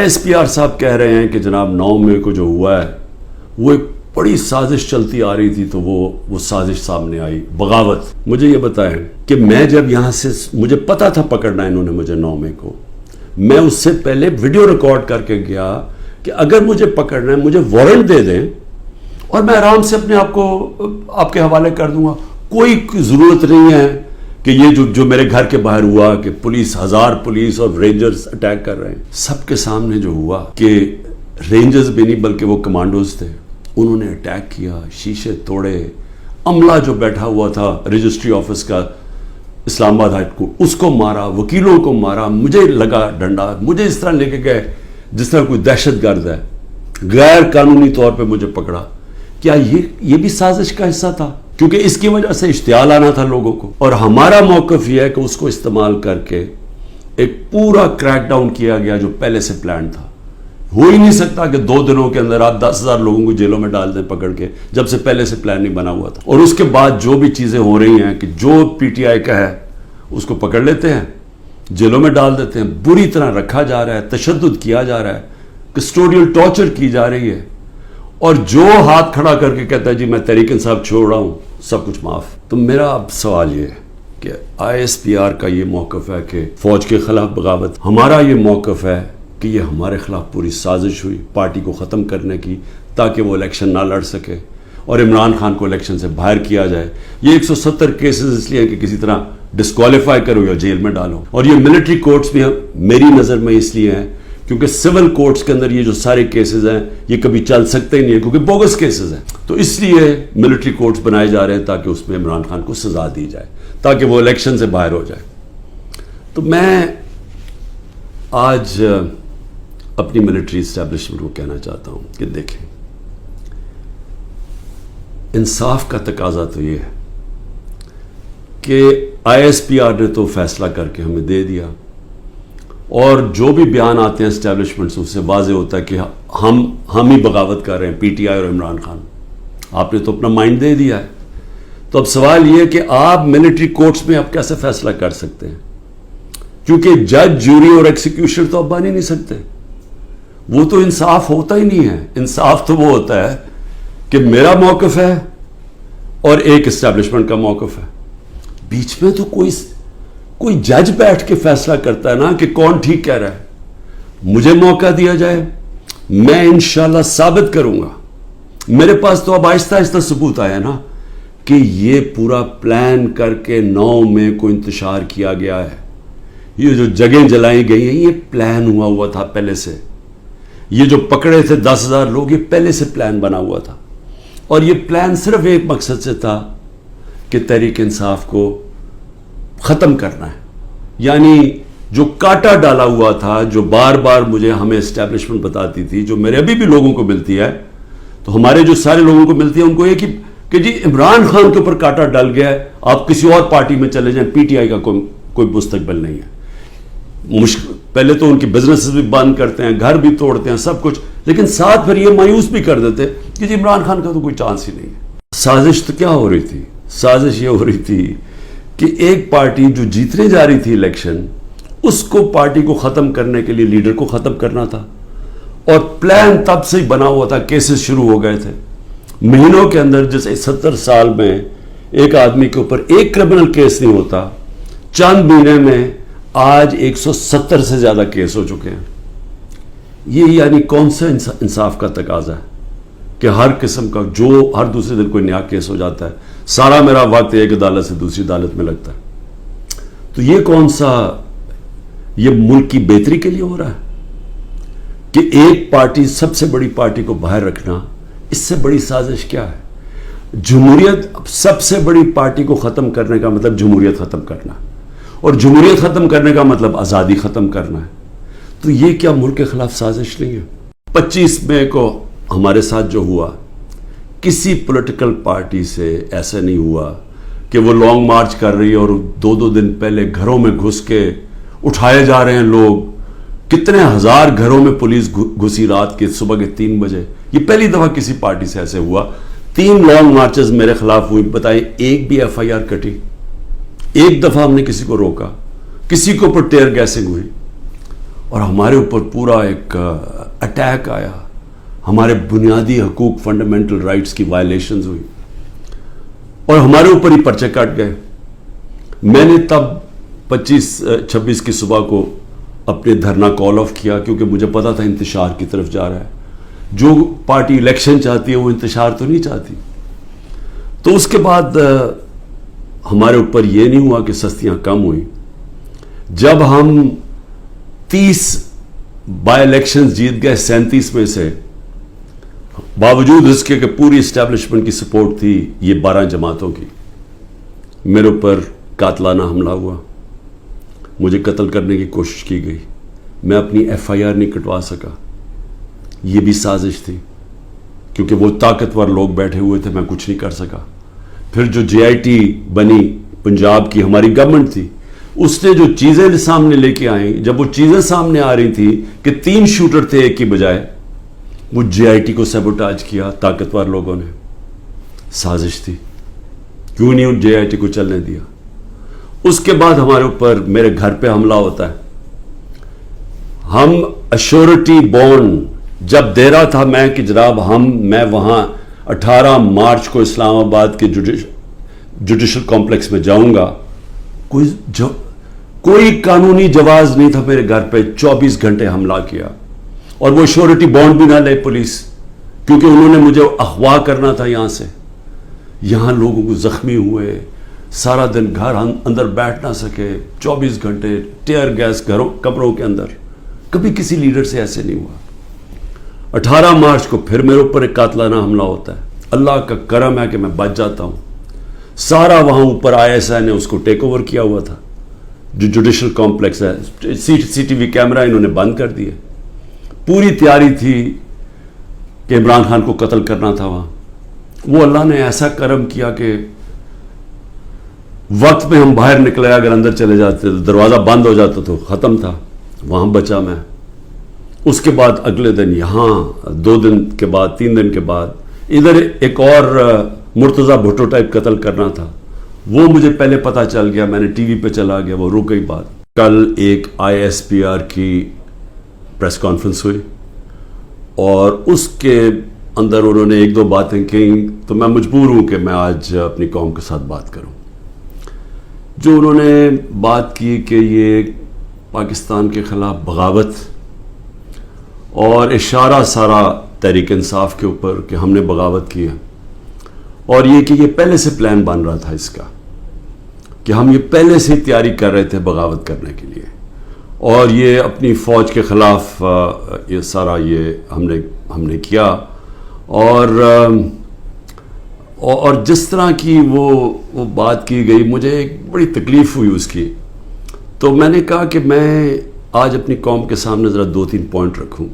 ISPR صاحب کہہ رہے ہیں کہ جناب 9 مئی کو جو ہوا ہے وہ ایک بڑی سازش چلتی آ رہی تھی، تو وہ سازش سامنے آئی، بغاوت۔ مجھے یہ بتائیں کہ میں جب یہاں سے، مجھے پتا تھا پکڑنا انہوں نے مجھے 9 مئی کو، میں اس سے پہلے ویڈیو ریکارڈ کر کے گیا کہ اگر مجھے پکڑنا ہے مجھے وارنٹ دے دیں اور میں آرام سے اپنے آپ کو آپ کے حوالے کر دوں گا۔ کوئی ضرورت نہیں ہے کہ یہ جو میرے گھر کے باہر ہوا کہ پولیس، 1000 پولیس اور رینجرز اٹیک کر رہے ہیں۔ سب کے سامنے جو ہوا کہ رینجرز بھی نہیں بلکہ وہ کمانڈوز تھے، انہوں نے اٹیک کیا، شیشے توڑے، عملہ جو بیٹھا ہوا تھا رجسٹری آفس کا اسلام آباد ہائی کورٹ اس کو مارا، وکیلوں کو مارا، مجھے لگا ڈنڈا، مجھے اس طرح لے کے گئے جس طرح کوئی دہشت گرد ہے، غیر قانونی طور پہ مجھے پکڑا۔ کیا یہ بھی سازش کا حصہ تھا؟ کیونکہ اس کی وجہ سے اشتعال آنا تھا لوگوں کو، اور ہمارا موقف یہ ہے کہ اس کو استعمال کر کے ایک پورا کریک ڈاؤن کیا گیا جو پہلے سے پلان تھا۔ ہو ہی نہیں سکتا کہ 2 دنوں کے اندر آپ 10,000 لوگوں کو جیلوں میں ڈال دیں پکڑ کے، جب سے پہلے سے پلان نہیں بنا ہوا تھا۔ اور اس کے بعد جو بھی چیزیں ہو رہی ہیں کہ جو PTI کا ہے اس کو پکڑ لیتے ہیں، جیلوں میں ڈال دیتے ہیں، بری طرح رکھا جا رہا ہے، تشدد کیا جا رہا ہے، کسٹوڈیل ٹارچر کی جا رہی ہے، اور جو ہاتھ کھڑا کر کے کہتا ہے جی میں تحریک انصاف چھوڑ رہا ہوں، سب کچھ معاف۔ تو میرا اب سوال یہ ہے کہ ISPR کا یہ موقف ہے کہ فوج کے خلاف بغاوت، ہمارا یہ موقف ہے کہ یہ ہمارے خلاف پوری سازش ہوئی پارٹی کو ختم کرنے کی تاکہ وہ الیکشن نہ لڑ سکے اور عمران خان کو الیکشن سے باہر کیا جائے۔ یہ 170 کیسز اس لیے کہ کسی طرح ڈسکوالیفائی کرو یا جیل میں ڈالو، اور یہ ملٹری کورٹس بھی میری نظر میں اس لیے ہیں کیونکہ سول کورٹس کے اندر یہ جو سارے کیسز ہیں یہ کبھی چل سکتے ہی نہیں ہیں کیونکہ بوگس کیسز ہیں، تو اس لیے ملٹری کورٹس بنائے جا رہے ہیں تاکہ اس میں عمران خان کو سزا دی جائے تاکہ وہ الیکشن سے باہر ہو جائے۔ تو میں آج اپنی ملٹری اسٹیبلشمنٹ کو کہنا چاہتا ہوں کہ دیکھیں، انصاف کا تقاضا تو یہ ہے کہ ISPR نے تو فیصلہ کر کے ہمیں دے دیا، اور جو بھی بیان آتے ہیں اسٹیبلشمنٹ سے اس سے واضح ہوتا ہے کہ ہم ہی بغاوت کر رہے ہیں، PTI اور عمران خان۔ آپ نے تو اپنا مائنڈ دے دیا ہے، تو اب سوال یہ کہ آپ ملٹری کورٹس میں اب کیسے فیصلہ کر سکتے ہیں؟ کیونکہ جج، جوری اور ایکسیکیوشن تو اب بن ہی نہیں سکتے، وہ تو انصاف ہوتا ہی نہیں ہے۔ انصاف تو وہ ہوتا ہے کہ میرا موقف ہے اور ایک اسٹیبلشمنٹ کا موقف ہے، بیچ میں تو کوئی جج بیٹھ کے فیصلہ کرتا ہے نا کہ کون ٹھیک کہہ رہا ہے۔ مجھے موقع دیا جائے، میں انشاءاللہ ثابت کروں گا۔ میرے پاس تو اب آہستہ آہستہ ثبوت آیا نا کہ یہ پورا پلان کر کے 9 مئی کو انتشار کیا گیا ہے، یہ جو جگہیں جلائی گئی ہیں یہ پلان ہوا تھا پہلے سے، یہ جو پکڑے تھے 10,000 لوگ یہ پہلے سے پلان بنا ہوا تھا، اور یہ پلان صرف ایک مقصد سے تھا کہ تحریک انصاف کو ختم کرنا ہے۔ یعنی جو کاٹا ڈالا ہوا تھا، جو بار بار ہمیں اسٹیبلشمنٹ بتاتی تھی، جو میرے ابھی بھی لوگوں کو ملتی ہے، تو ہمارے جو سارے لوگوں کو ملتی ہے ان کو یہ کہ جی عمران خان کے اوپر کاٹا ڈال گیا ہے، آپ کسی اور پارٹی میں چلے جائیں، PTI کا کوئی مستقبل نہیں ہے۔ پہلے تو ان کی بزنس بھی بند کرتے ہیں، گھر بھی توڑتے ہیں، سب کچھ، لیکن ساتھ پھر یہ مایوس بھی کر دیتے کہ جی عمران خان کا تو کوئی چانس ہی نہیں ہے۔ سازش تو کیا ہو رہی تھی؟ سازش یہ ہو رہی تھی کہ ایک پارٹی جو جیتنے جا رہی تھی الیکشن، اس کو پارٹی کو ختم کرنے کے لیے لیڈر کو ختم کرنا تھا، اور پلان تب سے ہی بنا ہوا تھا، کیسز شروع ہو گئے تھے مہینوں کے اندر۔ جیسے 70 سال میں ایک آدمی کے اوپر ایک کرمنل کیس نہیں ہوتا، چند مہینے میں آج 170 سے زیادہ کیس ہو چکے ہیں۔ یہ یعنی کون سا انصاف کا تقاضا ہے کہ ہر قسم کا جو ہر دوسرے دن کوئی نیا کیس ہو جاتا ہے، سارا میرا وقت ایک عدالت سے دوسری عدالت میں لگتا ہے۔ تو یہ کون سا، یہ ملک کی بہتری کے لیے ہو رہا ہے کہ ایک پارٹی، سب سے بڑی پارٹی کو باہر رکھنا؟ اس سے بڑی سازش کیا ہے؟ جمہوریت، سب سے بڑی پارٹی کو ختم کرنے کا مطلب جمہوریت ختم کرنا، اور جمہوریت ختم کرنے کا مطلب آزادی ختم کرنا ہے۔ تو یہ کیا ملک کے خلاف سازش نہیں ہے؟ 25 مئی کو ہمارے ساتھ جو ہوا، کسی پولیٹیکل پارٹی سے ایسا نہیں ہوا کہ وہ لانگ مارچ کر رہی ہے اور 2 دن پہلے گھروں میں گھس کے اٹھائے جا رہے ہیں لوگ، کتنے ہزار گھروں میں پولیس گھسی رات کے صبح کے 3 بجے۔ یہ پہلی دفعہ کسی پارٹی سے ایسے ہوا۔ 3 لانگ مارچز میرے خلاف ہوئی، بتائیں ایک بھی FIR کٹی؟ ایک دفعہ ہم نے کسی کو روکا؟ کسی کو اوپر ٹیئر گیسنگ ہوئی؟ اور ہمارے اوپر پورا ایک اٹیک آیا, ہمارے بنیادی حقوق فنڈامنٹل رائٹس کی وائلیشنز ہوئی اور ہمارے اوپر ہی پرچے کاٹ گئے. میں نے تب 25-26 کی صبح کو اپنے دھرنا کال آف کیا کیونکہ مجھے پتا تھا انتشار کی طرف جا رہا ہے. جو پارٹی الیکشن چاہتی ہے وہ انتشار تو نہیں چاہتی. تو اس کے بعد ہمارے اوپر یہ نہیں ہوا کہ سستیاں کم ہوئیں. جب ہم 30 بائی الیکشنز جیت گئے 37 میں سے, باوجود اس کے کہ پوری اسٹیبلشمنٹ کی سپورٹ تھی یہ 12 جماعتوں کی, میرے اوپر قاتلانہ حملہ ہوا, مجھے قتل کرنے کی کوشش کی گئی. میں اپنی ایف آئی آر نہیں کٹوا سکا. یہ بھی سازش تھی کیونکہ وہ طاقتور لوگ بیٹھے ہوئے تھے, میں کچھ نہیں کر سکا. پھر جو جے آئی ٹی بنی پنجاب کی ہماری گورنمنٹ تھی, اس نے جو چیزیں سامنے لے کے آئیں, جب وہ چیزیں سامنے آ رہی تھی کہ 3 شوٹر تھے ایک کی بجائے, وہ جے آئی ٹی کو سیبوٹاج کیا طاقتور لوگوں نے. سازش تھی, کیوں نہیں جے آئی ٹی کو چلنے دیا. اس کے بعد ہمارے اوپر میرے گھر پہ حملہ ہوتا ہے. ہم ایشورٹی بون جب دے رہا تھا میں کہ جناب میں وہاں 18 مارچ کو اسلام آباد کے جوڈیشل کمپلیکس میں جاؤں گا, کوئی قانونی جواز نہیں تھا میرے گھر پہ. 24 گھنٹے حملہ کیا اور وہ شورٹی بانڈ بھی نہ لے پولیس, کیونکہ انہوں نے مجھے اغوا کرنا تھا یہاں سے. یہاں لوگوں کو زخمی ہوئے, سارا دن گھر اندر بیٹھ نہ سکے, 24 گھنٹے ٹیئر گیس کمروں کے اندر. کبھی کسی لیڈر سے ایسے نہیں ہوا. 18 مارچ کو پھر میرے اوپر ایک قاتلانہ حملہ ہوتا ہے. اللہ کا کرم ہے کہ میں بچ جاتا ہوں. سارا وہاں اوپر آئی ایس آئی نے اس کو ٹیک اوور کیا ہوا تھا, جو جوڈیشل کمپلیکس ہے. سی ٹی وی کیمرہ انہوں نے بند کر دیے. پوری تیاری تھی کہ عمران خان کو قتل کرنا تھا وہاں. وہ اللہ نے ایسا کرم کیا کہ وقت میں ہم باہر نکلے, اگر اندر چلے جاتے تو دروازہ بند ہو جاتا تو ختم تھا. وہاں بچا میں. اس کے بعد اگلے دن یہاں, 2 دن کے بعد 3 دن کے بعد ادھر ایک اور مرتضی بھٹو ٹائپ قتل کرنا تھا. وہ مجھے پہلے پتا چل گیا, میں نے ٹی وی پہ چلا گیا, وہ رک گئی بات. کل ایک آئی ایس پی آر کی پریس کانفرنس ہوئی اور اس کے اندر انہوں نے 1-2 باتیں کہیں, تو میں مجبور ہوں کہ میں آج اپنی قوم کے ساتھ بات کروں. جو انہوں نے بات کی کہ یہ پاکستان کے خلاف بغاوت اور اشارہ سارا تحریک انصاف کے اوپر کہ ہم نے بغاوت کی ہے, اور یہ کہ یہ پہلے سے پلان بن رہا تھا اس کا, کہ ہم یہ پہلے سے تیاری کر رہے تھے بغاوت کرنے کے لیے, اور یہ اپنی فوج کے خلاف یہ سارا یہ ہم نے کیا. اور جس طرح کی وہ بات کی گئی, مجھے ایک بڑی تکلیف ہوئی اس کی. تو میں نے کہا کہ میں آج اپنی قوم کے سامنے ذرا 2-3 پوائنٹ رکھوں,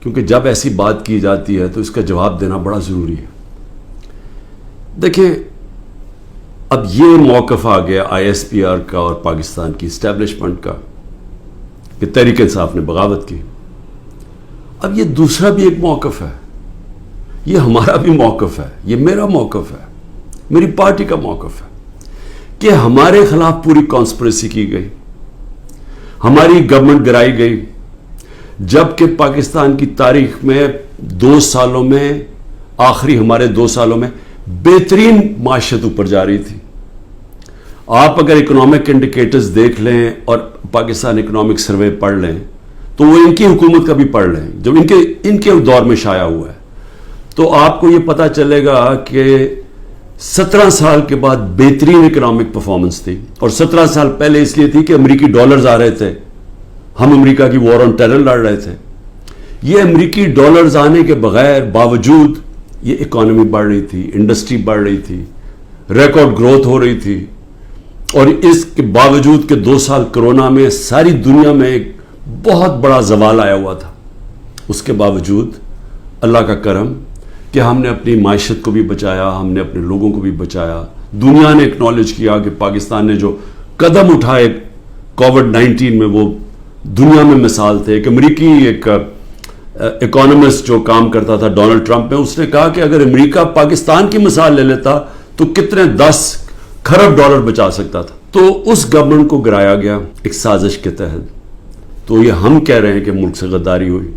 کیونکہ جب ایسی بات کی جاتی ہے تو اس کا جواب دینا بڑا ضروری ہے. دیکھیں, اب یہ موقف آ گیا آئی ایس پی آر کا اور پاکستان کی اسٹیبلشمنٹ کا کہ تحریک انصاف نے بغاوت کی. اب یہ دوسرا بھی ایک موقف ہے, یہ ہمارا بھی موقف ہے, یہ میرا موقف ہے, میری پارٹی کا موقف ہے کہ ہمارے خلاف پوری کانسپریسی کی گئی, ہماری گورنمنٹ گرائی گئی, جبکہ پاکستان کی تاریخ میں 2 سالوں میں, آخری ہمارے 2 سالوں میں بہترین معیشت اوپر جا رہی تھی. آپ اگر اکنامک انڈیکیٹرز دیکھ لیں اور پاکستان اکنامک سروے پڑھ لیں تو وہ ان کی حکومت کا بھی پڑھ لیں جو ان کے دور میں شائع ہوا ہے, تو آپ کو یہ پتا چلے گا کہ 17 سال کے بعد بہترین اکنامک پرفارمنس تھی. اور 17 سال پہلے اس لیے تھی کہ امریکی ڈالرز آ رہے تھے, ہم امریکہ کی وار آن ٹیرر لڑ رہے تھے. یہ امریکی ڈالرز آنے کے بغیر باوجود یہ اکانومی بڑھ رہی تھی, انڈسٹری بڑھ رہی تھی, ریکارڈ گروتھ ہو رہی تھی. اور اس کے باوجود کہ 2 سال کرونا میں ساری دنیا میں ایک بہت بڑا زوال آیا ہوا تھا, اس کے باوجود اللہ کا کرم کہ ہم نے اپنی معیشت کو بھی بچایا, ہم نے اپنے لوگوں کو بھی بچایا. دنیا نے اکنالج کیا کہ پاکستان نے جو قدم اٹھائے کووڈ-19 میں وہ دنیا میں مثال تھے. ایک امریکی ایک اکانومسٹ جو کام کرتا تھا ڈونلڈ ٹرمپ میں, اس نے کہا کہ اگر امریکہ پاکستان کی مثال لے لیتا تو کتنے 10 کھرب ڈالر بچا سکتا تھا. تو اس گورنمنٹ کو گرایا گیا ایک سازش کے تحت. تو یہ ہم کہہ رہے ہیں کہ ملک سے غداری ہوئی.